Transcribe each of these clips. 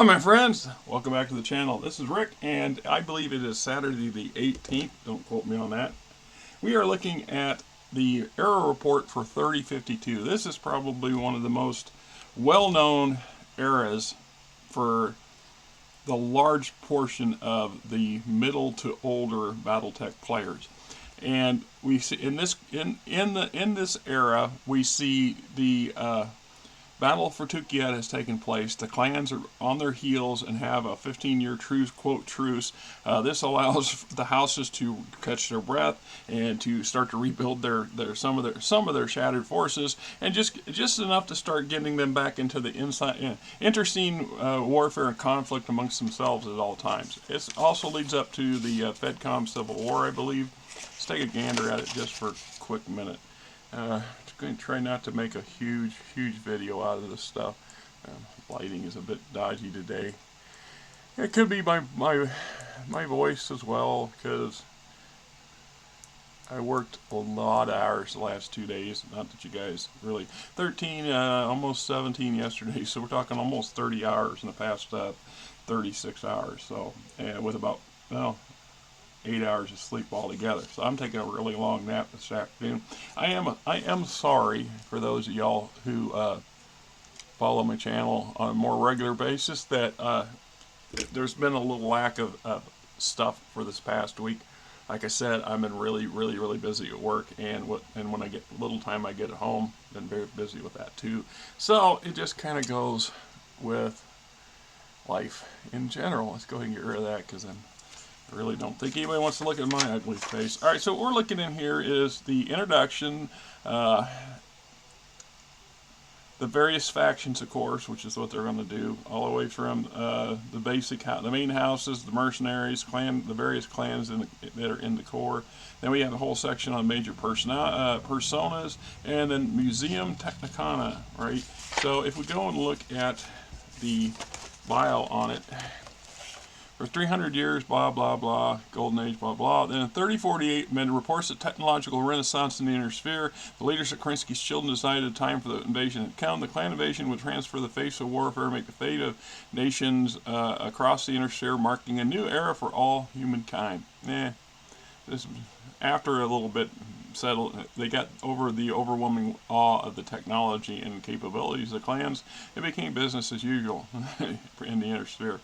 Hello my friends, welcome back to the channel. This is Rick and I believe it is Saturday the 18th, don't quote me on that. We are looking at the Era Report for 3052. This is probably one of the most well-known eras for the large portion of the middle to older Battletech players. And we see in this era we see the battle for Tukayyid has taken place. The clans are on their heels and have a 15-year truce, quote truce. This allows the houses to catch their breath and to start to rebuild some of their shattered forces, and just enough to start getting them back into the interscene warfare and conflict amongst themselves at all times. It also leads up to the FedCom Civil War, I believe. Let's take a gander at it just for a quick minute. Going to try not to make a huge video out of this stuff. Lighting is a bit dodgy today. It could be my voice as well, because I worked a lot of hours the last 2 days. Not that you guys really 13, almost 17 yesterday. So we're talking almost 30 hours in the past 36 hours. So with about 8 hours of sleep altogether. So I'm taking a really long nap this afternoon. I am sorry for those of y'all who follow my channel on a more regular basis that there's been a little lack of stuff for this past week. Like I said, I've been really busy at work, and when I get little time I get at home, been very busy with that too. So it just kind of goes with life in general. Let's go ahead and get rid of that, because I really don't think anybody wants to look at my ugly face. Alright, so what we're looking in here is the introduction, the various factions, of course, which is what they're going to do, all the way from the main houses, the mercenaries, the various clans that are in the core. Then we have a whole section on major personas, and then Museum Technicana, right? So if we go and look at the bio on it, for 300 years, blah, blah, blah, golden age, blah, blah. Then in 3048, men reports a technological renaissance in the inner sphere. The leaders of Kerensky's children decided the time for the invasion had come. The clan invasion would transfer the face of warfare, make the fate of nations across the inner sphere, marking a new era for all humankind. After a little bit settled, they got over the overwhelming awe of the technology and capabilities of the clans. It became business as usual in the inner sphere.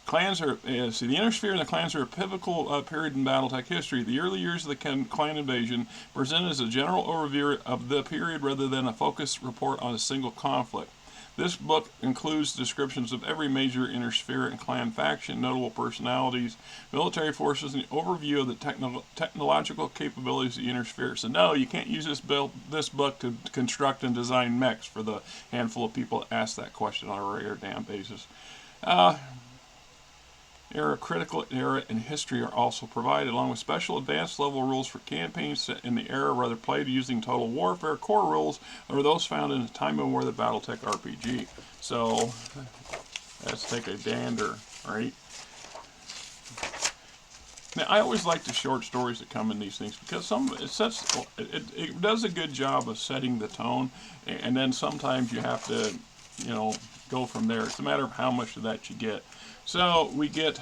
Clans are, the inner sphere and the clans are a pivotal period in Battletech history. The early years of the clan invasion presented as a general overview of the period rather than a focused report on a single conflict. This book includes descriptions of every major inner sphere and clan faction, notable personalities, military forces, and the overview of the technological capabilities of the inner sphere. So no, you can't use this book to construct and design mechs, for the handful of people that ask that question on a regular damn basis. Critical era and history are also provided, along with special advanced level rules for campaigns set in the era, whether played using Total Warfare core rules or those found in the Time of War, the Battletech RPG. So let's take a gander, right? Now, I always like the short stories that come in these things, because it does a good job of setting the tone, and then sometimes you have to, go from there. It's a matter of how much of that you get. So we get,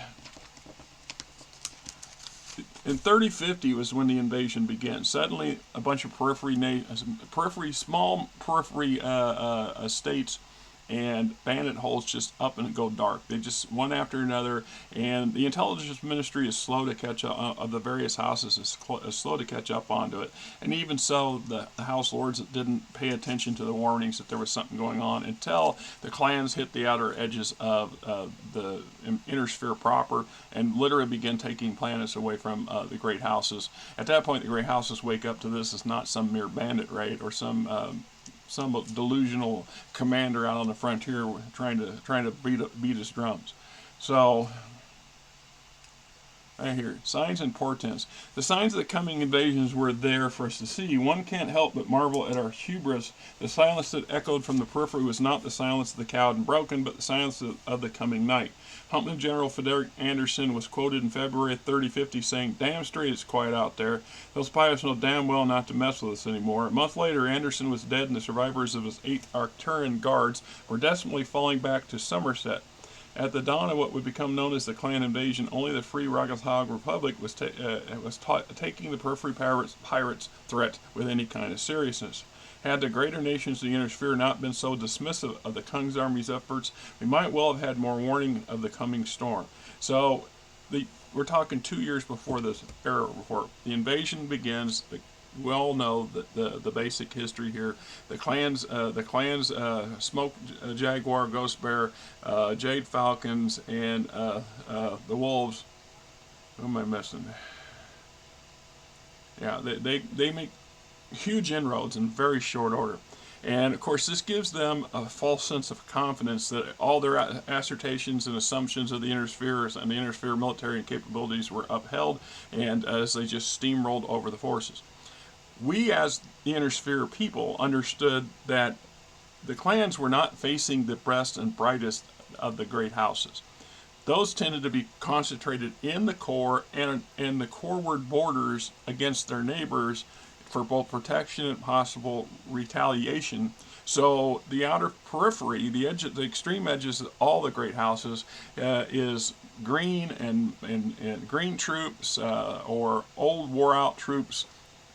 in 3050 was when the invasion began. Suddenly, a bunch of small periphery states and bandit holes just up and go dark. They just, one after another, and the intelligence ministry is slow to catch up, of the various houses is slow to catch up onto it. And even so, the house lords didn't pay attention to the warnings that there was something going on until the clans hit the outer edges of the inner sphere proper and literally begin taking planets away from the great houses. At that point, the great houses wake up to this as not some mere bandit raid or some delusional commander out on the frontier trying to beat his drums. So right here, signs and portents. The signs of the coming invasions were there for us to see. One can't help but marvel at our hubris. The silence that echoed from the periphery was not the silence of the cowed and broken, but the silence of the coming night. Humpman General Frederick Anderson was quoted in February of 3050 saying, "Damn straight it's quiet out there. Those pilots know damn well not to mess with us anymore." A month later, Anderson was dead, and the survivors of his 8th Arcturian guards were desperately falling back to Somerset. At the dawn of what would become known as the clan invasion, only the Free Ragathag Republic was taking the periphery pirates threat with any kind of seriousness. Had the greater nations of the Inner Sphere not been so dismissive of the Kung's army's efforts, we might well have had more warning of the coming storm. So, we're talking 2 years before this era report. The invasion begins. We all know that the basic history here. The clans, Smoke Jaguar, Ghost Bear, Jade Falcons, and the Wolves. Who am I missing? Yeah, they make huge inroads in very short order. And of course, this gives them a false sense of confidence that all their assertions and assumptions of the Inner Spheres and the Inner Sphere military capabilities were upheld, and as they just steamrolled over the forces. We, as the Inner Sphere people, understood that the clans were not facing the best and brightest of the great houses. Those tended to be concentrated in the core and in the coreward borders against their neighbors for both protection and possible retaliation. So the outer periphery, the extreme edges of all the great houses, is green and green troops or old wore-out troops,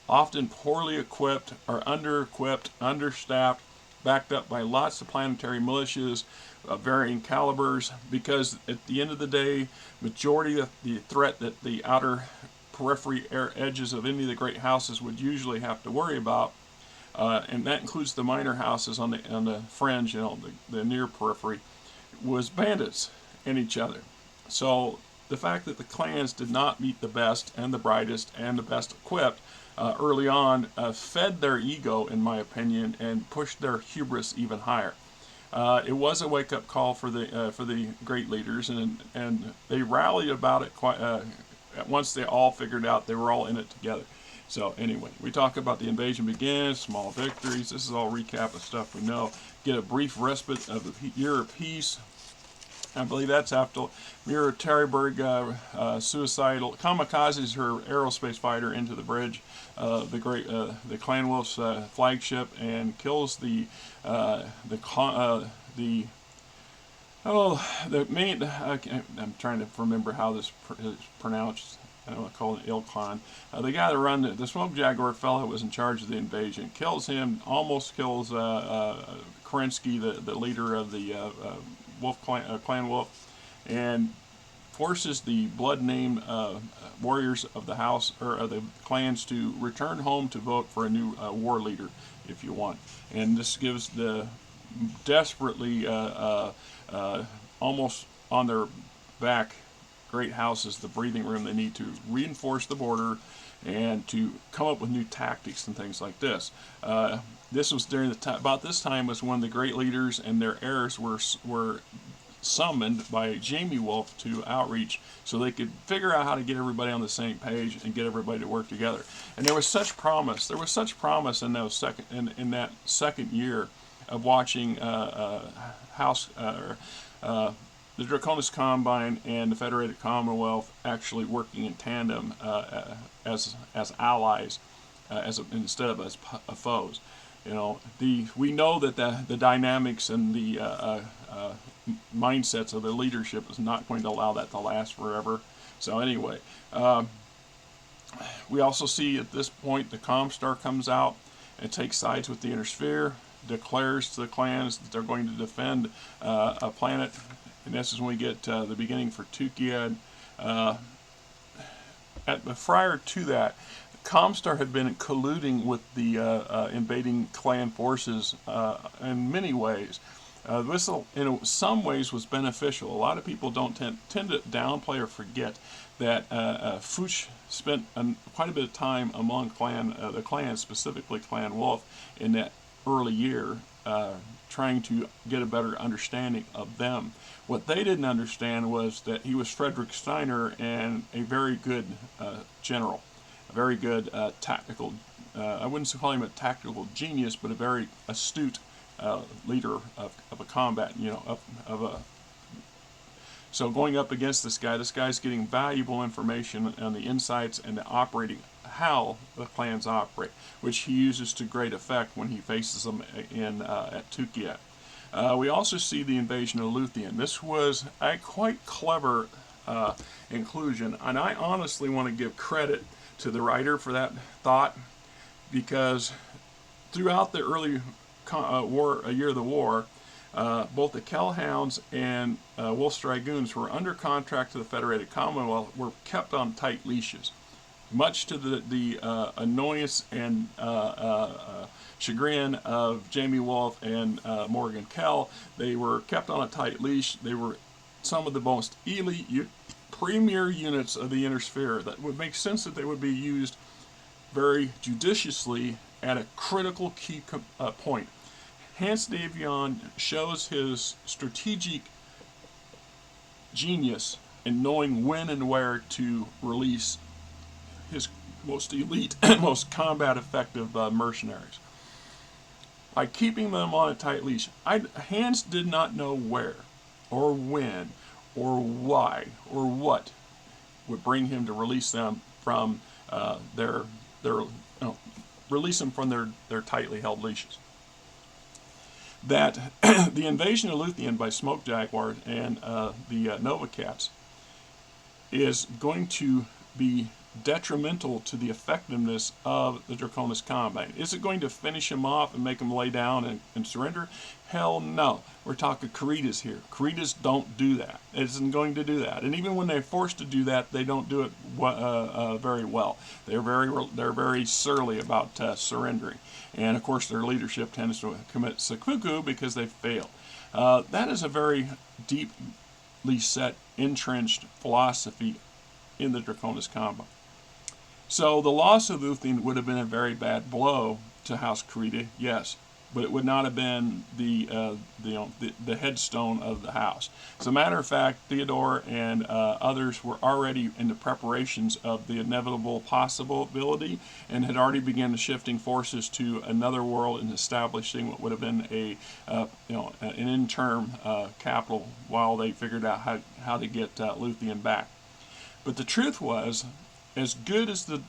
often poorly equipped or under-equipped, understaffed, backed up by lots of planetary militias of varying calibers, because at the end of the day, majority of the threat that the outer periphery edges of any of the great houses would usually have to worry about, and that includes the minor houses on the fringe, the near periphery, was bandits and each other. So the fact that the clans did not meet the best and the brightest and the best equipped early on fed their ego, in my opinion, and pushed their hubris even higher. It was a wake-up call for the great leaders, and they rallied about it quite. Once they all figured out they were all in it together. So anyway, we talk about the invasion begins, small victories. This is all recap of stuff we know. Get a brief respite of the year of peace. I believe that's after Mira Terryberg suicidal kamikazes her aerospace fighter into the bridge, the Clan Wolf's flagship, and kills the main. I'm trying to remember how this is pronounced. I don't want to call it Ilkhan. The guy that run the Smoke Jaguar fellow was in charge of the invasion. Kills him. Almost kills Kerensky, the leader of the Clan Wolf, and forces the blood-named warriors of the house or of the clans to return home to vote for a new war leader, if you want. And this gives the desperately almost on their back great houses the breathing room they need to reinforce the border and to come up with new tactics and things like this. This was during the about this time was when the great leaders and their heirs were summoned by Jamie Wolf to outreach, so they could figure out how to get everybody on the same page and get everybody to work together. And there was such promise. There was such promise in those in that second year of watching the Draconis Combine and the Federated Commonwealth actually working in tandem as allies, instead of as foes. We know that the dynamics and the mindsets of the leadership is not going to allow that to last forever. So anyway, we also see at this point the Comstar comes out and takes sides with the Inner Sphere, declares to the clans that they're going to defend a planet. And this is when we get the beginning for Tukayyid. Prior to that, Comstar had been colluding with the invading clan forces in many ways. This, in some ways, was beneficial. A lot of people don't tend to downplay or forget that Fuchs spent quite a bit of time among the clans, specifically Clan Wolf, in that early year, trying to get a better understanding of them. What they didn't understand was that he was Frederick Steiner and a very good general, a very good tactical, I wouldn't call him a tactical genius, but a very astute leader of a combat, so going up against this guy's getting valuable information on the insights and the operating, how the clans operate, which he uses to great effect when he faces them at Tukayyid. We also see the invasion of Luthien. This was a quite clever inclusion, and I honestly want to give credit to the writer for that thought, because throughout the early year of the war, both the Kellhounds and Wolf's Dragoons were under contract to the Federated Commonwealth, were kept on tight leashes. Much to the annoyance and chagrin of Jamie Wolf and Morgan Kell, they were kept on a tight leash. They were some of the most elite, premier units of the Inner Sphere. That would make sense that they would be used very judiciously at a critical key point. Hans Davion shows his strategic genius in knowing when and where to release his most elite, most combat effective mercenaries. By keeping them on a tight leash, Hans did not know where, or when, or why, or what would bring him to release them from release them from their tightly held leashes. That the invasion of Luthien by Smoke Jaguars and the Nova Cats is going to be detrimental to the effectiveness of the Draconis Combine. Is it going to finish him off and make him lay down and surrender? Hell no. We're talking Karitas here. Karitas don't do that. It isn't going to do that. And even when they're forced to do that, they don't do it very well. They're very surly about surrendering. And of course, their leadership tends to commit seppuku because they fail. That is a very deeply set, entrenched philosophy in the Draconis Combine. So the loss of Luthien would have been a very bad blow to House Karita, yes, but it would not have been the headstone of the house. As a matter of fact, Theodore and others were already in the preparations of the inevitable possibility and had already begun shifting forces to another world and establishing what would have been an interim capital while they figured out how to get Luthien back. But the truth was, as good as the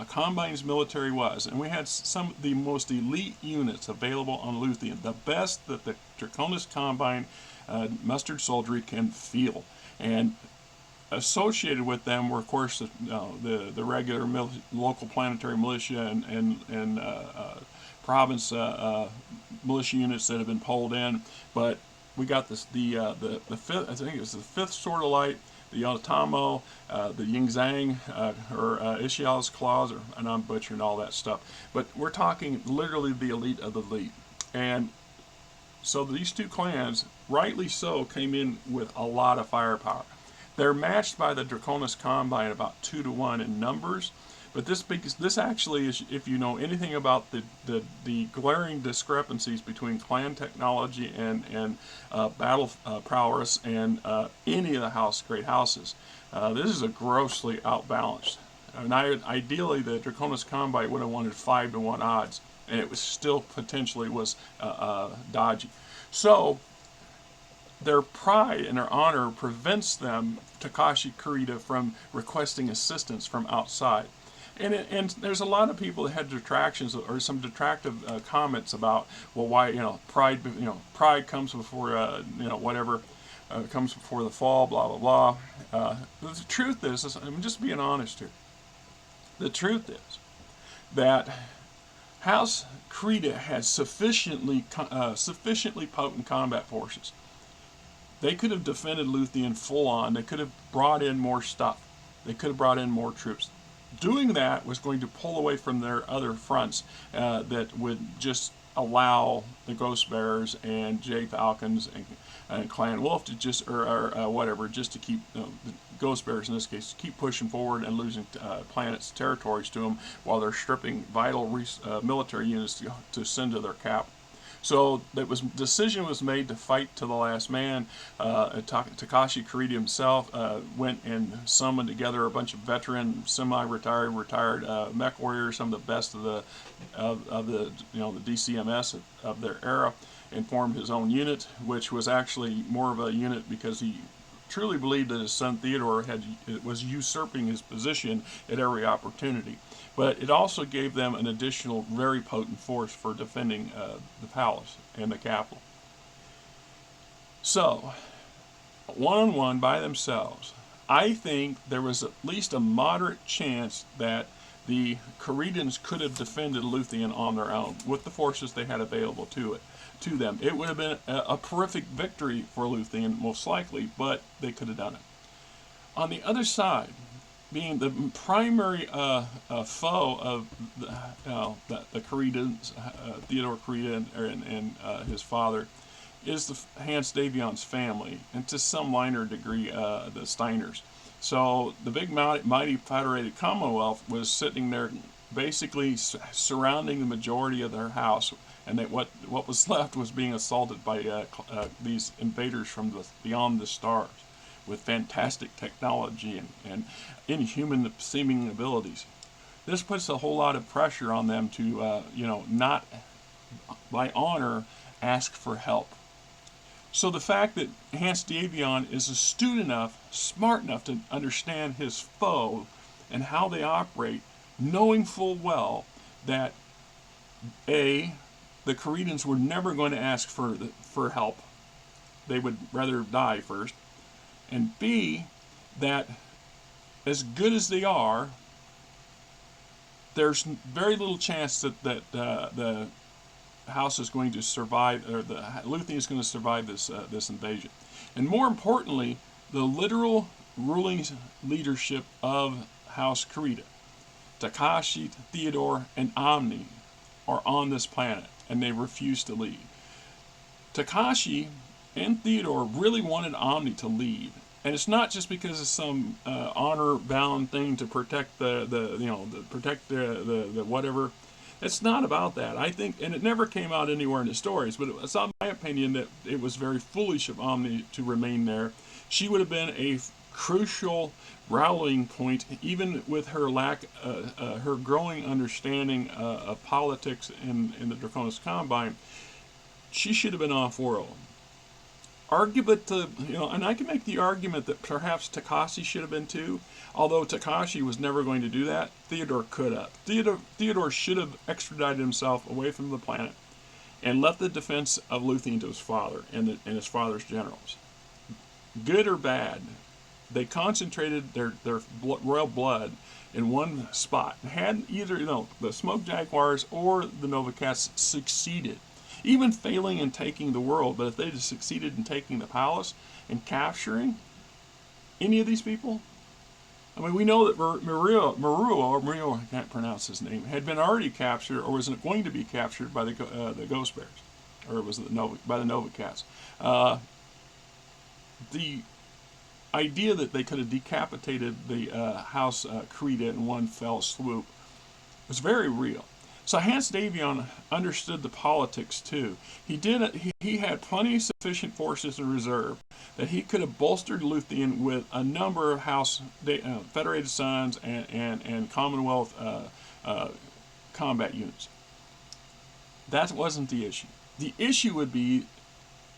Combine's military was, and we had some of the most elite units available on Luthien, the best that the Draconis Combine mustered soldiery can field, and associated with them were, of course, the regular local planetary militia and province militia units that have been pulled in. But we got the fifth, I think it was the 5th Sword of Light, the Yotamo, the Yingzhang, or Ishial's Claws, and I'm butchering all that stuff. But we're talking literally the elite of the elite. And so these two clans, rightly so, came in with a lot of firepower. They're matched by the Draconis Combine about 2 to 1 in numbers. But this actually is, if you know anything about the glaring discrepancies between clan technology and battle prowess and any of the great houses, this is a grossly outbalanced. And ideally, the Draconis Combine would have wanted 5 to 1 odds, and it was still potentially was dodgy. So their pride and their honor prevents them, Takashi Kurita, from requesting assistance from outside. And there's a lot of people that had detractions or some detractive comments about, well, why, pride comes before whatever comes before the fall, blah blah blah. The truth is, I'm just being honest here. The truth is that House Krita has sufficiently potent combat forces. They could have defended Luthien full on. They could have brought in more stuff. They could have brought in more troops. Doing that was going to pull away from their other fronts that would just allow the Ghost Bearers and Jay Falcons and Clan Wolf to just, just to keep the Ghost Bearers in this case, keep pushing forward and losing planets, territories to them while they're stripping vital military units to send to their capital. So decision was made to fight to the last man. Takashi Kurita himself went and summoned together a bunch of veteran, semi-retired, retired MechWarriors, some of the best of the DCMS of their era, and formed his own unit, which was actually more of a unit because he truly believed that his son Theodore was usurping his position at every opportunity. But it also gave them an additional very potent force for defending the palace and the capital. So, one-on-one by themselves, I think there was at least a moderate chance that the Cretans could have defended Luthien on their own with the forces they had available to them. It would have been a terrific victory for Luthien, most likely, but they could have done it. On the other side, being the primary foe of the Cretans, Theodore Creta and his father, is the Hans Davion's family, and to some minor degree the Steiners. So the big mighty federated Commonwealth was sitting there basically surrounding the majority of their house, and that what was left was being assaulted by these invaders from beyond the stars with fantastic technology and inhuman seeming abilities. This puts a whole lot of pressure on them to, not by honor ask for help. So the fact that Hans Davion is astute enough, smart enough to understand his foe and how they operate, knowing full well that A, the Cretans were never going to ask for help. They would rather die first. And B, that as good as they are, there's very little chance that the house is going to survive, or the Luthien is going to survive this invasion. And more importantly, the literal ruling leadership of House Creta, Takashi, Theodore, and Omni, are on this planet, and they refuse to leave. Takashi and Theodore really wanted Omni to leave, and it's not just because of some honor-bound thing to protect the whatever. It's not about that. I think, and it never came out anywhere in the stories, but it's not my opinion that it was very foolish of Omni to remain there. She would have been a crucial rallying point, even with her her growing understanding of politics in the Draconis Combine. She should have been off-world. Argument, and I can make the argument that perhaps Takashi should have been too, although Takashi was never going to do that. Theodore could have. Theodore should have extradited himself away from the planet and left the defense of Luthien to his father and his father's generals. Good or bad, they concentrated their royal blood in one spot. Had either the Smoke Jaguars or the Nova Cats succeeded, even failing in taking the world, but if they had succeeded in taking the palace and capturing any of these people, I mean, we know that Maruo, I can't pronounce his name, had been already captured, or was going to be captured by the Ghost Bears, or was it by the Nova Cats. The idea that they could have decapitated the House Creta in one fell swoop was very real. So Hans Davion understood the politics too. He had plenty of sufficient forces in reserve that he could have bolstered Luthien with a number of Federated Sons and Commonwealth combat units. That wasn't the issue. The issue would be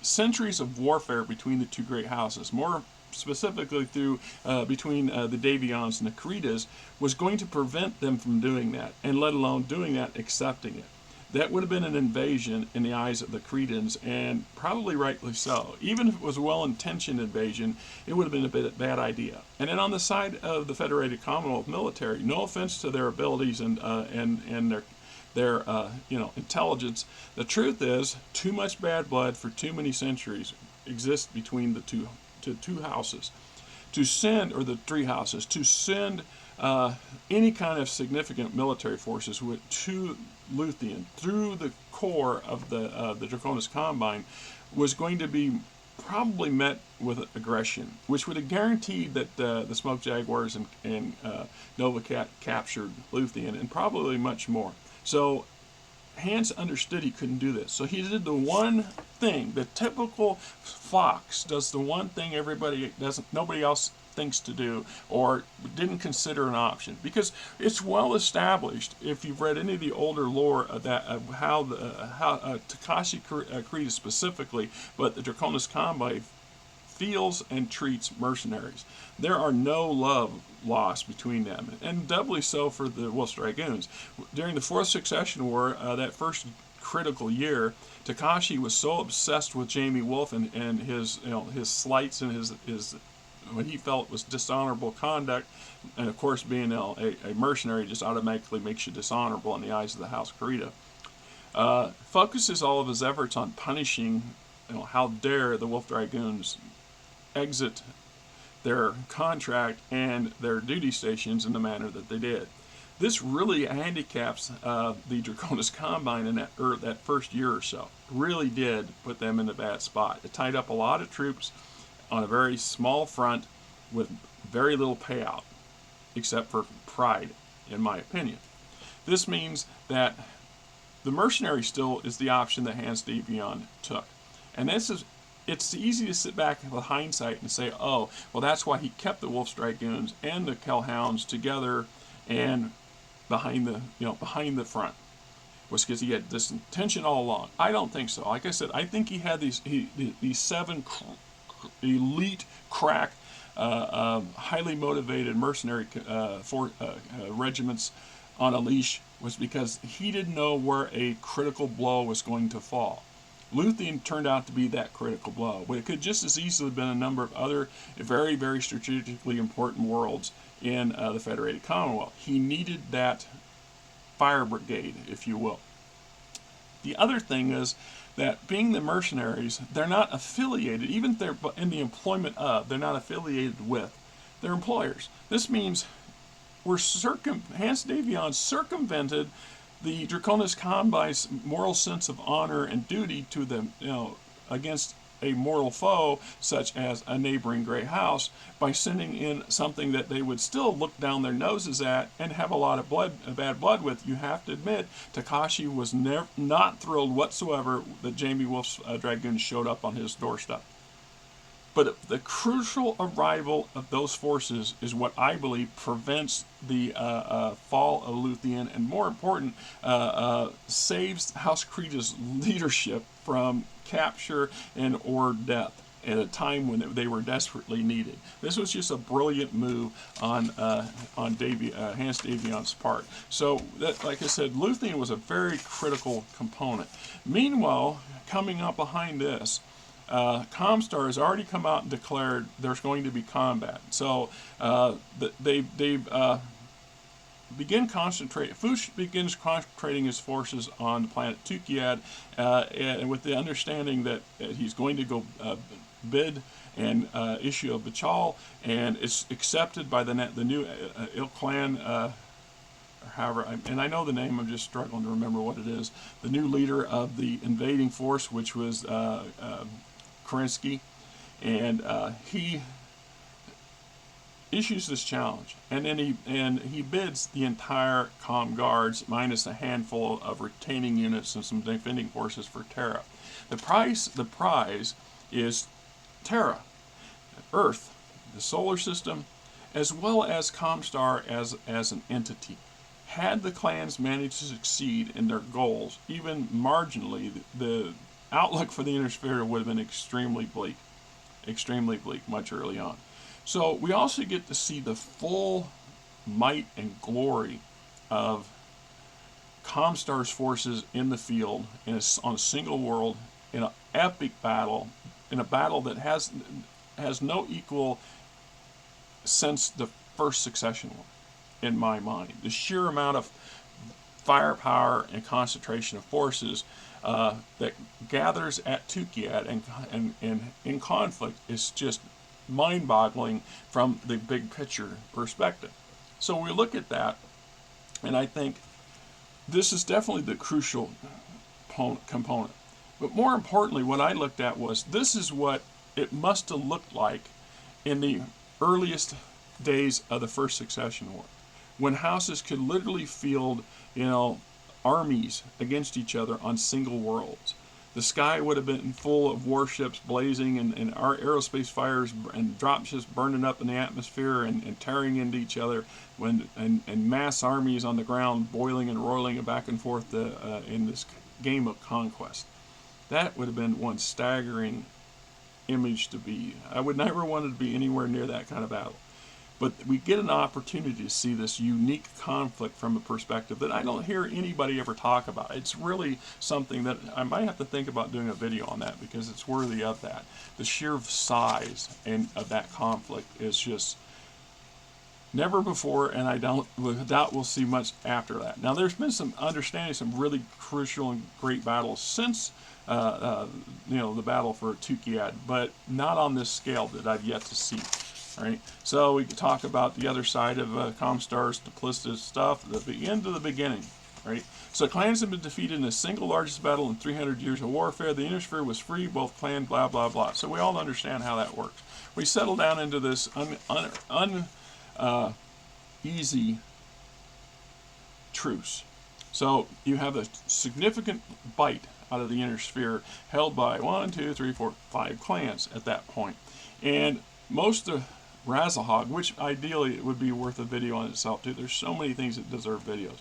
centuries of warfare between the two great houses, more specifically between the Davions and the Cretas, was going to prevent them from doing that, and let alone doing that, accepting it. That would have been an invasion in the eyes of the Cretans, and probably rightly so. Even if it was a well-intentioned invasion, it would have been a bad idea. And then on the side of the Federated Commonwealth military, no offense to their abilities and their intelligence, the truth is, too much bad blood for too many centuries exists between the two houses, to send, or the three houses, to send any kind of significant military forces to Luthien through the core of the Draconis Combine was going to be probably met with aggression, which would have guaranteed that the Smoke Jaguars and Nova Cat captured Luthien, and probably much more. So Hans understood he couldn't do this. So he did the one thing, the typical fox does the one thing nobody else thinks to do, or didn't consider an option, because it's well established, if you've read any of the older lore of how Takashi Creta specifically, but the Draconis Combine feels and treats mercenaries. There are no love lost between them, and doubly so for the Welsh Dragoons. During the Fourth Succession War, that first critical year. Takashi was so obsessed with Jamie Wolf and his, his slights and his what he felt was dishonorable conduct, and of course being a mercenary just automatically makes you dishonorable in the eyes of the House Kurita. Focuses all of his efforts on punishing, how dare the Wolf Dragoons exit their contract and their duty stations in the manner that they did. This really handicaps the Draconis Combine in that first year or so. Really did put them in a bad spot. It tied up a lot of troops on a very small front with very little payout, except for pride, in my opinion. This means that the mercenary still is the option that Hans Davion took. And it's easy to sit back with hindsight and say, oh, well, that's why he kept the Wolf's Dragoons and the Kellhounds together and behind the front, was because he had this intention all along. I don't think so. Like I said, I think he had these 7 elite crack, highly motivated mercenary regiments on a leash, was because he didn't know where a critical blow was going to fall. Luthien turned out to be that critical blow, but it could just as easily have been a number of other very, very strategically important worlds in the Federated Commonwealth. He needed that fire brigade, if you will. The other thing is that being the mercenaries, they're not affiliated, even if they're in the employment of, they're not affiliated with their employers. This means Hans Davion circumvented the Draconis Combine's moral sense of honor and duty to them, against a mortal foe such as a neighboring Grey House, by sending in something that they would still look down their noses at and have a lot of bad blood with. You have to admit, Takashi was not thrilled whatsoever that Jamie Wolf's Dragoons showed up on his doorstep. But the crucial arrival of those forces is what I believe prevents the fall of Luthien, and more important, saves House Kurita's leadership from capture and or death at a time when they were desperately needed. This was just a brilliant move on Hans Davion's part. So, like I said, Luthien was a very critical component. Meanwhile, coming up behind this, Comstar has already come out and declared there's going to be combat. So Fuchs begins concentrating his forces on the planet Tukayyid, and with the understanding that he's going to go bid and issue a Bachal, and it's accepted by the new Ilk clan. However, and I know the name, I'm just struggling to remember what it is. The new leader of the invading force, which was Kerensky, and he issues this challenge, and then he bids the entire Com Guards minus a handful of retaining units and some defending forces for Terra. The prize is Terra, Earth, the solar system, as well as Comstar as an entity. Had the clans managed to succeed in their goals, even marginally, the outlook for the Inner Sphere would have been extremely bleak much early on. So we also get to see the full might and glory of Comstar's forces in the field on a single world in an epic battle, in a battle that has no equal since the first Succession War, in my mind. The sheer amount of firepower and concentration of forces that gathers at Tukayyid and in conflict is just mind-boggling from the big picture perspective. So we look at that, and I think this is definitely the crucial component. But more importantly, what I looked at was, this is what it must have looked like in the earliest days of the First Succession War, when houses could literally field, armies against each other on single worlds. The sky would have been full of warships blazing and our aerospace fires and dropships burning up in the atmosphere and tearing into each other, and mass armies on the ground boiling and roiling back and forth in this game of conquest. That would have been one staggering image to be. I would never want to be anywhere near that kind of battle. But we get an opportunity to see this unique conflict from a perspective that I don't hear anybody ever talk about. It's really something that I might have to think about doing a video on that, because it's worthy of that. The sheer size of that conflict is just never before, and I doubt we'll see much after that. Now, there's been some really crucial and great battles since the battle for Tukayyid, but not on this scale that I've yet to see. All right, so we can talk about the other side of Comstar's Blisters stuff, the end of the beginning. Right, so clans have been defeated in the single largest battle in 300 years of warfare. The inner sphere was free, both clan, blah blah blah. So we all understand how that works. We settle down into this easy truce. So you have a significant bite out of the inner sphere held by 1, 2, 3, 4, 5 clans at that point. And most of Razahog, which ideally it would be worth a video on itself too. There's so many things that deserve videos.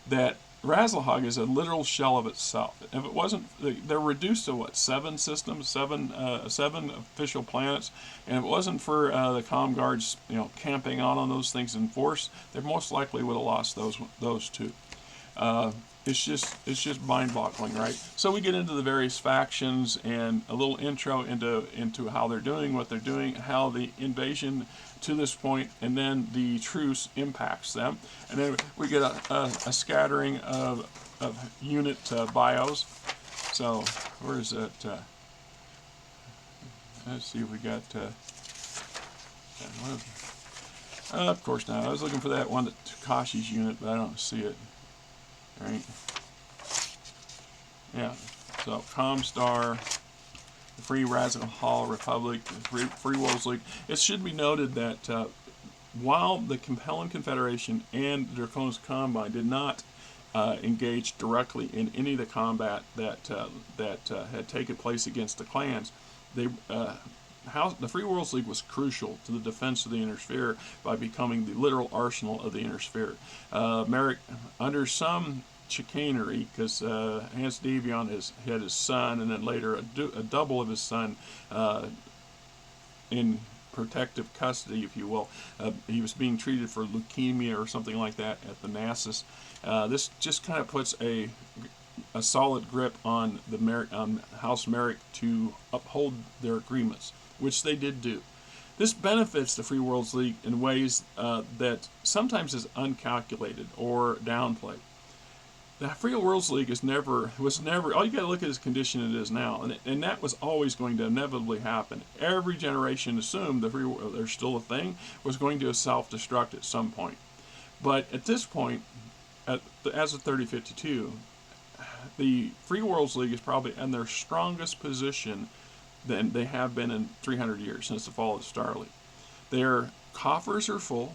That Razahog is a literal shell of itself. If it wasn't, they're reduced to what, 7 systems, 7 official planets, and if it wasn't for the comm guards, camping on those things in force, they most likely would have lost those 2. It's just mind-boggling, right? So we get into the various factions and a little intro into how they're doing, what they're doing, how the invasion to this point, and then the truce impacts them, and then we get a scattering of unit bios. So where is it? Let's see if we got. Of course not. I was looking for that one, Tukayid's unit, but I don't see it. Right? Yeah. So Comstar, the Free Razahog Republic, the Free Worlds League. It should be noted that while the Compelling Confederation and the Draconis Combine did not engage directly in any of the combat that had taken place against the clans, the Free Worlds League was crucial to the defense of the Inner Sphere by becoming the literal arsenal of the Inner Sphere. Merrick, under some chicanery, because Hans Davion had his son, and then later a double of his son in protective custody, if you will. He was being treated for leukemia or something like that at the Nassus. This just kind of puts a solid grip on on House Merrick to uphold their agreements, which they did do. This benefits the Free Worlds League in ways that sometimes is uncalculated or downplayed. The Free Worlds League was never, all you got to look at is the condition it is now, and that was always going to inevitably happen. Every generation assumed there's still a thing, was going to self-destruct at some point. But at this point, as of 3052, the Free Worlds League is probably in their strongest position than they have been in 300 years, since the fall of Starleague. Their coffers are full.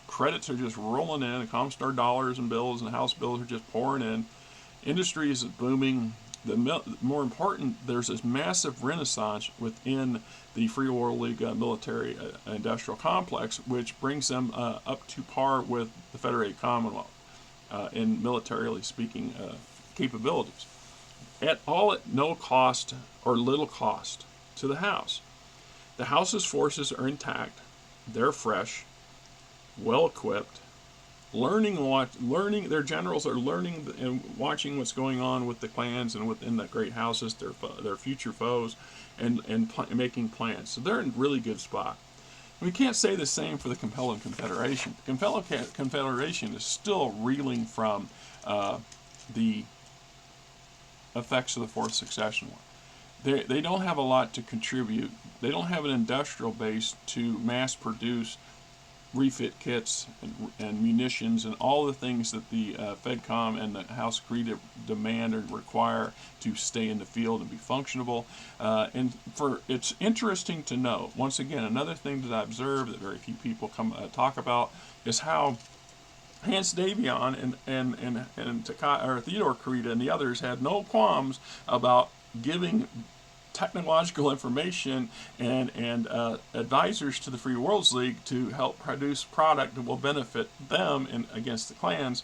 Credits are just rolling in. Comstar dollars and bills and house bills are just pouring in. Industry is booming. More important, there's this massive renaissance within the Free World League military industrial complex, which brings them up to par with the Federated Commonwealth in militarily speaking capabilities. At no cost or little cost to the House. The House's forces are intact. They're fresh, well equipped, learning. Their generals are learning and watching what's going on with the clans and within the great houses, their future foes, and making plans. So they're in a really good spot. We can't say the same for the Compelling Confederation. The Compelling Confederation is still reeling from the effects of the Fourth Succession War. They don't have a lot to contribute. They don't have an industrial base to mass produce refit kits and munitions and all the things that the FedCom and the House Creed demand or require to stay in the field and be functionable. It's interesting to note, once again, another thing that I observed that very few people talk about is how Hans Davion and Theodore Creed and the others had no qualms about giving technological information and advisors to the Free Worlds League to help produce product that will benefit them against the clans.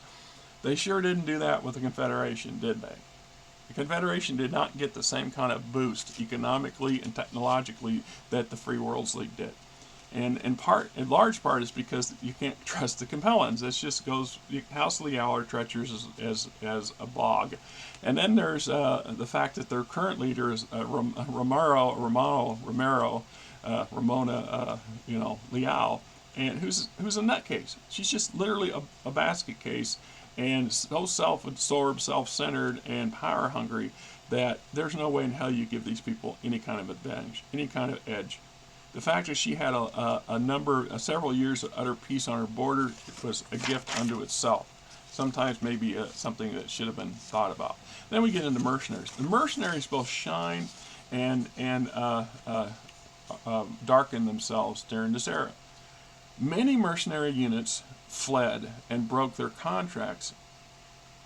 They sure didn't do that with the Confederation, did they? The Confederation did not get the same kind of boost economically and technologically that the Free Worlds League did. And in large part, is because you can't trust the Capellans. This just goes House Leal are treacherous as a bog. And then there's the fact that their current leader is Ramona, Leal, and who's a nutcase. She's just literally a basket case, and so self-absorbed, self-centered, and power-hungry that there's no way in hell you give these people any kind of advantage, any kind of edge. The fact that she had several years of utter peace on her border was a gift unto itself. Sometimes maybe something that should have been thought about. Then we get into mercenaries. The mercenaries both shine and darken themselves during this era. Many mercenary units fled and broke their contracts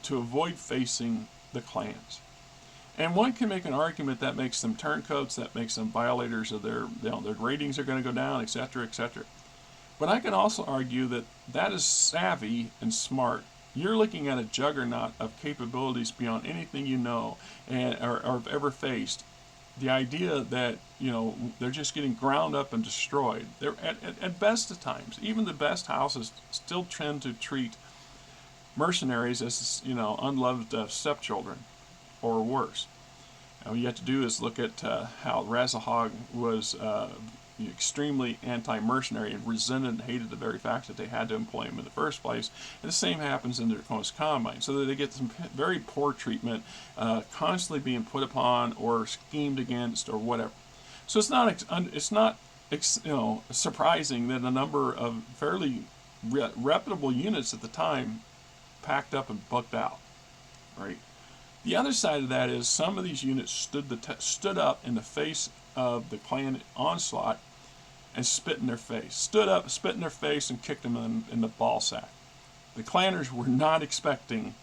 to avoid facing the clans. And one can make an argument that makes them turncoats, that makes them violators of their ratings are going to go down, etc., etc. But I can also argue that that is savvy and smart. You're looking at a juggernaut of capabilities beyond anything you know or have ever faced. The idea that they're just getting ground up and destroyed. They're at best of times, even the best houses still tend to treat mercenaries as unloved stepchildren, or worse. All you have to do is look at how Razahog was extremely anti-mercenary and resented and hated the very fact that they had to employ him in the first place. And the same happens in the Draconis Combine, so that they get some very poor treatment, constantly being put upon or schemed against or whatever. So it's not surprising that a number of fairly reputable units at the time packed up and bucked out, right? The other side of that is some of these units stood up in the face of the clan onslaught and spit in their face. Stood up, spit in their face, and kicked them in the ball sack. The clanners were not expecting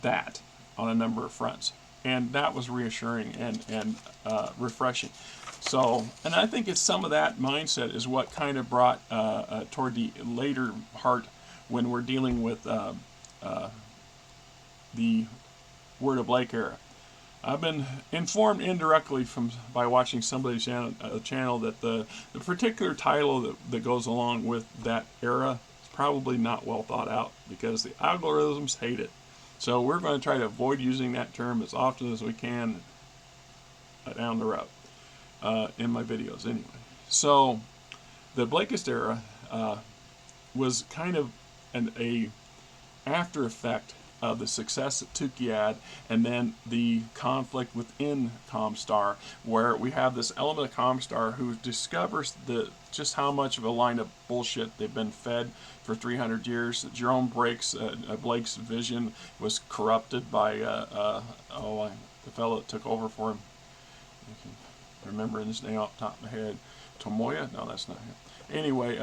that on a number of fronts, and that was reassuring and refreshing. So, and I think it's some of that mindset is what kind of brought toward the later part when we're dealing with the Word of Blake era. I've been informed indirectly by watching somebody's channel that the particular title that goes along with that era is probably not well thought out because the algorithms hate it. So we're going to try to avoid using that term as often as we can down the road in my videos anyway. So the Blakist era was kind of a after effect of the success at Tukayyid, and then the conflict within Comstar, where we have this element of Comstar who discovers just how much of a line of bullshit they've been fed for 300 years. Jerome Blake's vision was corrupted by the fellow that took over for him. I can't remember his name off the top of my head. Tomoya? No, that's not him. Anyway,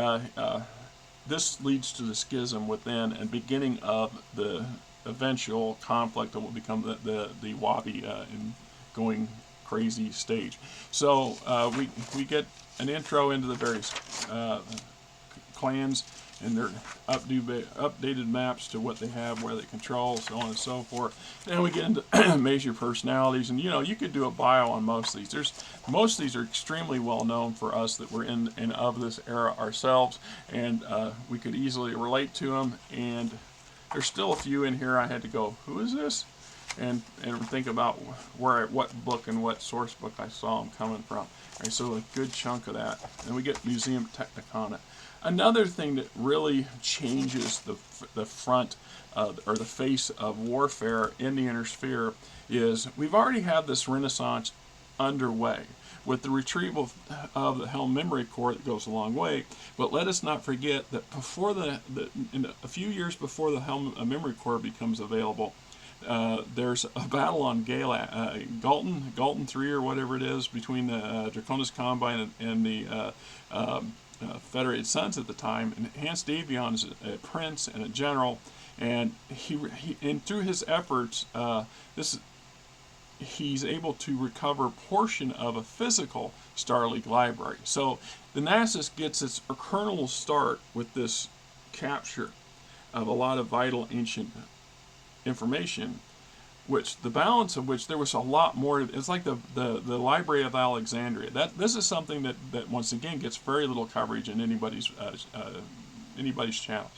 this leads to the schism within and beginning of the eventual conflict that will become the Wabi in going crazy stage. So we get an intro into the various clans and their updated maps to what they have, where they control, so on and so forth. Then we get into major personalities, and you could do a bio on most of these. Most of these are extremely well known for us that we're in and of this era ourselves, and we could easily relate to them. And there's still a few in here I had to go, who is this? And think about what book and what source book I saw them coming from. Right, so a good chunk of that. And we get Museum Technicana. Another thing that really changes the front or the face of warfare in the Inner Sphere is we've already had this renaissance underway with the retrieval of the Helm Memory Core that goes a long way. But let us not forget that before a few years before the Helm Memory Core becomes available, there's a battle on Galton 3 or whatever it is between the Draconis Combine and the Federated Sons at the time. And Hans Davion is a prince and a general, and he through his efforts, he's able to recover a portion of a physical Star League library. So the Nasus gets its kernel start with this capture of a lot of vital ancient information which the balance of which there was a lot more. It's like the Library of Alexandria. This is something that once again gets very little coverage in anybody's channels.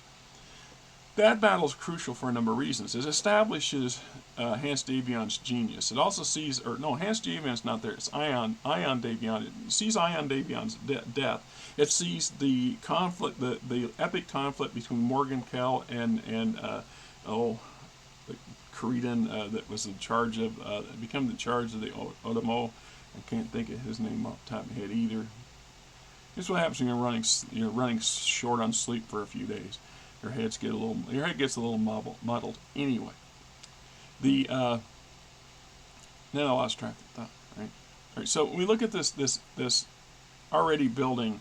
That battle is crucial for a number of reasons. It establishes Hans Davion's genius. It also sees, or no, Hans Davion's not there. It's Ion Davion. It sees Ion Davion's death. It sees the conflict, the epic conflict between Morgan Kell and Creedon that was in charge of, become the charge of the Otomo. I can't think of his name off the top of my head either. This is what happens when you're running short on sleep for a few days. Your head gets a little muddled. Anyway, now I lost track of thought. Right. All right. So we look at this already building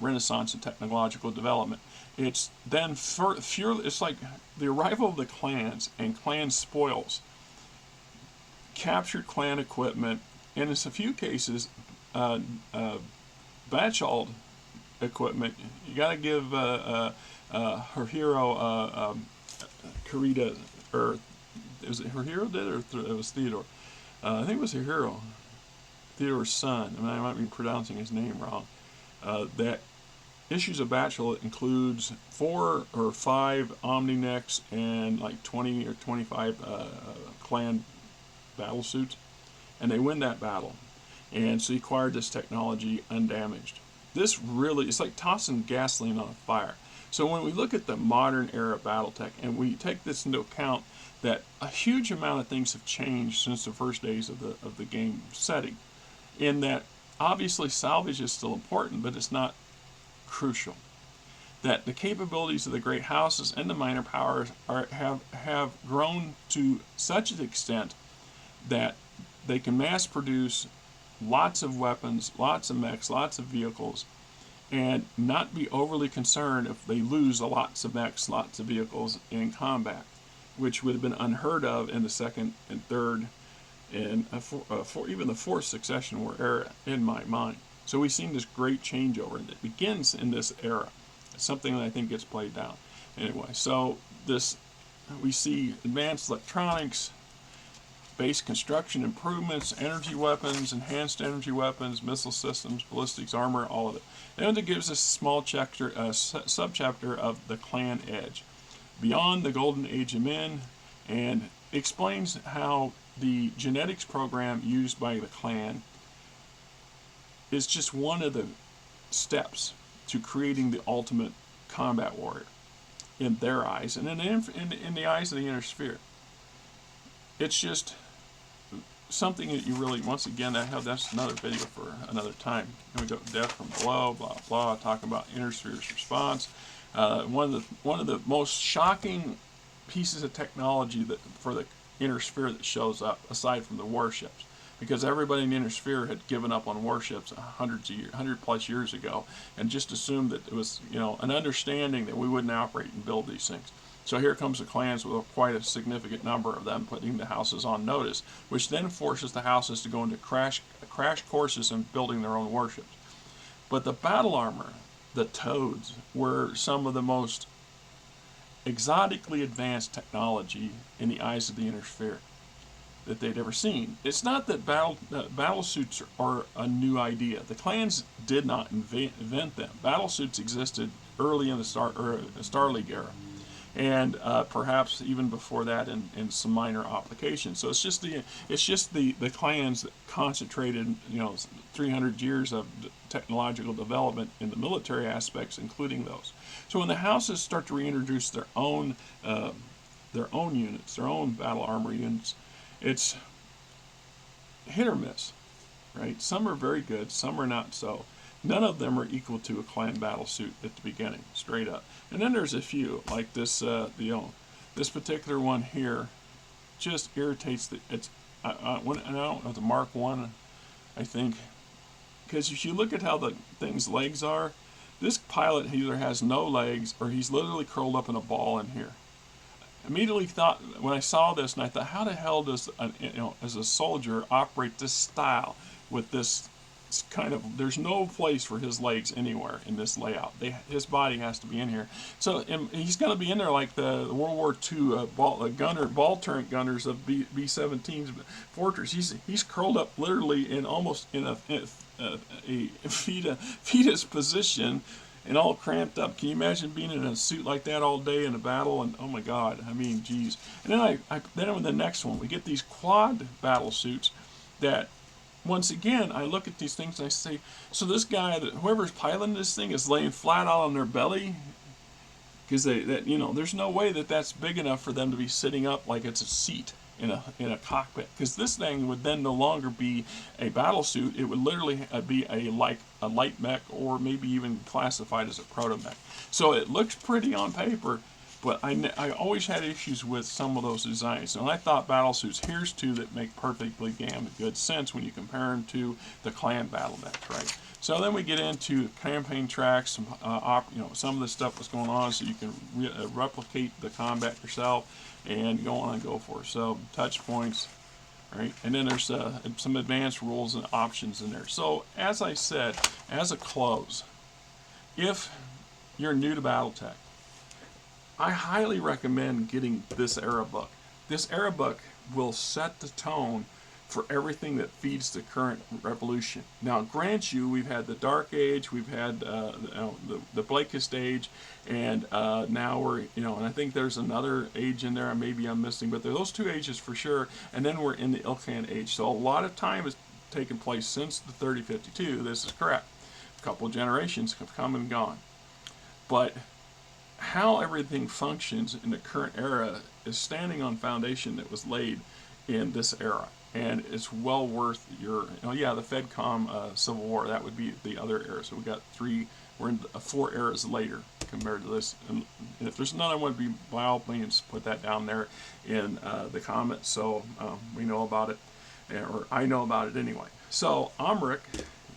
Renaissance and technological development. It's then it's like the arrival of the clans and clan spoils, captured clan equipment, and in a few cases, Batchald equipment. You got to give her hero Karita, or was it her hero did, or it was Theodore? I think it was her hero, Theodore's son. I mean, I might be pronouncing his name wrong. That issues of Batchel includes 4 or 5 Omni-Necks and like 20 or 25 clan battle suits, and they win that battle. And so he acquired this technology undamaged. This really, it's like tossing gasoline on a fire. So when we look at the modern era Battletech, and we take this into account, that a huge amount of things have changed since the first days of the game setting, in that obviously salvage is still important, but it's not crucial. That the capabilities of the great houses and the minor powers have grown to such an extent that they can mass produce lots of weapons, lots of mechs, lots of vehicles, and not be overly concerned if they lose lots of mechs, lots of vehicles in combat, which would have been unheard of in the second and third and even the fourth succession war era in my mind. So we've seen this great changeover, and it begins in this era. It's something that I think gets played down. Anyway, so we see advanced electronics, base construction improvements, energy weapons, enhanced energy weapons, missile systems, ballistics, armor, all of it. And it gives us a small subchapter of the clan edge, beyond the golden age of men, and explains how the genetics program used by the clan is just one of the steps to creating the ultimate combat warrior in their eyes, and in the eyes of the inner sphere. It's just something that you really, once again, that's another video for another time. And we go death from below, blah blah, talk about inner sphere's response. One of the most shocking pieces of technology for the inner sphere that shows up, aside from the warships, because everybody in the inner sphere had given up on warships 100 plus years ago, and just assumed that it was, an understanding that we wouldn't operate and build these things. So here comes the clans with quite a significant number of them, putting the houses on notice, which then forces the houses to go into crash courses in building their own warships. But the battle armor, the Toads, were some of the most exotically advanced technology in the eyes of the inner sphere that they'd ever seen. It's not that battle suits are a new idea. The clans did not invent them. Battle suits existed early in the Star League era, and perhaps even before that in some minor applications. So it's just the clans that concentrated 300 years of technological development in the military aspects, including those. So when the houses start to reintroduce their own units, their own battle armor units, it's hit or miss, right? Some are very good, some are not so. None of them are equal to a clan battle suit at the beginning, straight up. And then there's a few, like this, this particular one here, just irritates I don't know, the Mark 1, I think, because if you look at how the thing's legs are, this pilot either has no legs or he's literally curled up in a ball in here. Immediately thought, when I saw this, and I thought, how the hell does as a soldier operate this style with this it's kind of, there's no place for his legs anywhere in this layout. His body has to be in here. So he's going to be in there like the World War II ball turret gunners of B-17's Fortress. He's curled up literally in almost in a fetus position and all cramped up. Can you imagine being in a suit like that all day in a battle? And oh my God, I mean, geez. And then then in the next one, we get these quad battle suits that, once again, I look at these things and I say, so this guy, whoever's piloting this thing, is laying flat out on their belly, because there's no way that that's big enough for them to be sitting up like it's a seat in a cockpit, because this thing would then no longer be a battle suit. It would literally be a light mech, or maybe even classified as a proto mech. So it looks pretty on paper, but I always had issues with some of those designs. And I thought battle suits, here's two that make perfectly damn good sense when you compare them to the clan battle mechs, right? So then we get into campaign tracks, some some of the stuff that's going on, so you can replicate the combat yourself and go on and go for it. So touch points, right? And then there's some advanced rules and options in there. So as I said, as a close, if you're new to Battletech, I highly recommend getting this era book. This era book will set the tone for everything that feeds the current revolution. Now, grant you, we've had the Dark Age, we've had the Blakist Age, and now we're, and I think there's another age in there, maybe I'm missing, but there are those two ages for sure, and then we're in the Ilkhan Age. So a lot of time has taken place since the 3052, this is correct. A couple of generations have come and gone. But how everything functions in the current era is standing on foundation that was laid in this era, and it's well worth your, the FedCom Civil War, that would be the other era. So we got we're in 4 eras later compared to this, and if there's another one, be by all means put that down there in the comments, so we know about it, or I know about it anyway. So I'm Rick,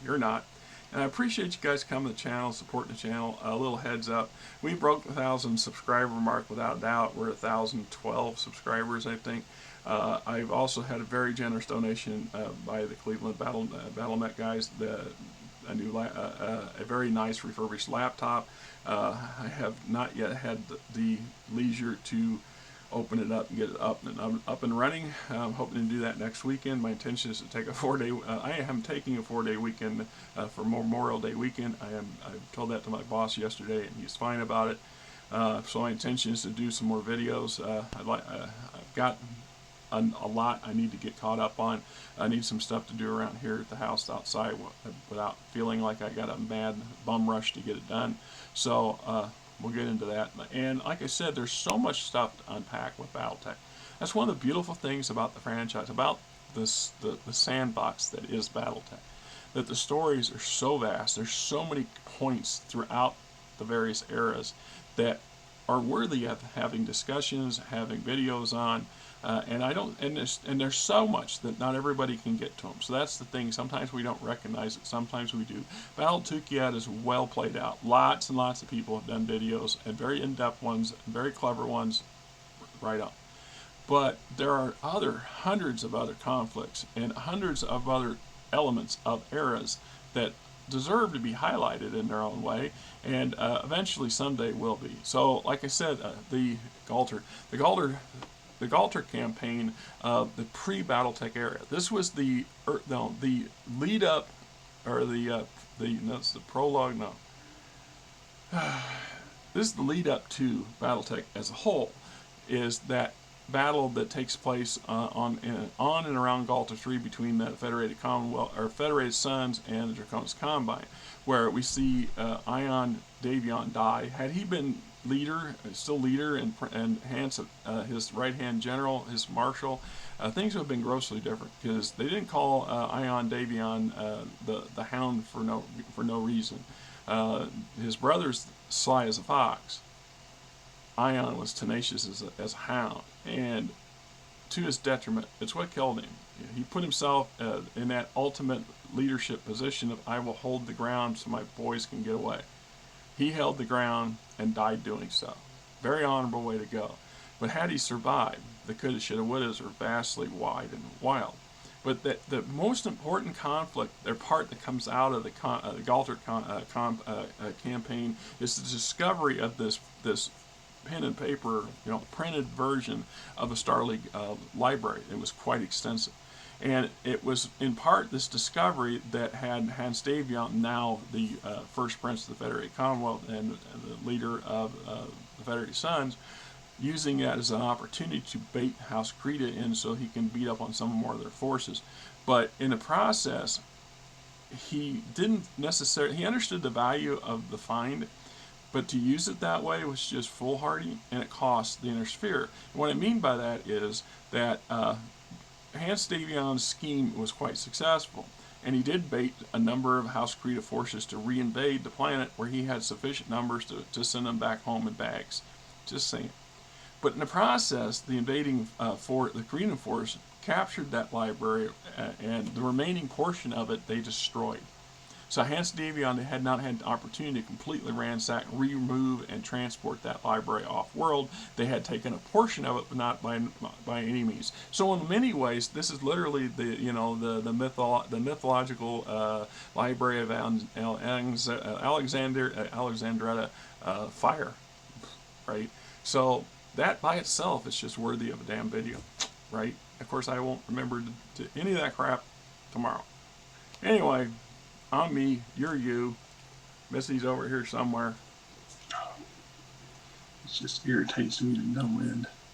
you're not. And I appreciate you guys coming to the channel, supporting the channel. A little heads up, we broke the 1,000 subscriber mark without a doubt. We're 1,012 subscribers, I think. I've also had a very generous donation by the Cleveland BattleMech guys, a very nice refurbished laptop. I have not yet had the leisure to open it up and get it up and running. I'm hoping to do that next weekend. My intention is to take a 4-day. I am taking a 4-day weekend for Memorial Day weekend. I told that to my boss yesterday, and he's fine about it. So my intention is to do some more videos. I've got a lot I need to get caught up on. I need some stuff to do around here at the house outside without feeling like I got a mad bum rush to get it done. So we'll get into that. And like I said, there's so much stuff to unpack with Battletech. That's one of the beautiful things about the franchise, about the sandbox that is Battletech, that the stories are so vast. There's so many points throughout the various eras that are worthy of having discussions, having videos on, and there's so much that not everybody can get to them. So that's the thing. Sometimes we don't recognize it. Sometimes we do. Battle Tukayyid is well played out. Lots and lots of people have done videos, and very in-depth ones, very clever ones, right up. But there are hundreds of other conflicts and hundreds of other elements of eras that deserve to be highlighted in their own way, and eventually someday will be. So like I said, the Galtor campaign of the pre-Battletech era. This was the lead up, or that's the prologue. No, this is the lead up to Battletech as a whole. Is that battle that takes place on and around Galtor 3 between the Federated Commonwealth, or Federated Suns, and the Draconis Combine, where we see Ion Davion die. Had he been still leader, and Hans, his right-hand general, his marshal, things would have been grossly different, because they didn't call Ion Davion the Hound for no reason. His brother's sly as a fox. Ion was tenacious as a hound, and to his detriment, it's what killed him. He put himself in that ultimate leadership position of, I will hold the ground so my boys can get away. He held the ground and died doing so. Very honorable way to go. But had he survived, the coulda, shoulda, wouldas are vastly wide and wild. But the most important conflict, or part that comes out of the Galtor campaign, is the discovery of this pen and paper, printed version of a Star League library. It was quite extensive. And it was in part this discovery that had Hans Davion, now the first Prince of the Federated Commonwealth and the leader of the Federated Sons, using that as an opportunity to bait House Krita in so he can beat up on some more of their forces. But in the process, he didn't necessarily, he understood the value of the find, but to use it that way was just foolhardy, and it cost the Inner Sphere. And what I mean by that is that Hans Davion's scheme was quite successful, and he did bait a number of House Krita forces to reinvade the planet where he had sufficient numbers to send them back home in bags. Just saying. But in the process, the invading the Kretan force captured that library, and the remaining portion of it they destroyed. So Hans Davion had not had the opportunity to completely ransack, remove, and transport that library off-world. They had taken a portion of it, but not by any means. So in many ways, this is literally the mythological library of Alexandretta fire, right? So that by itself is just worthy of a damn video, right? Of course, I won't remember to any of that crap tomorrow. Anyway, I'm me, you're you. Missy's over here somewhere. It just irritates me to no end.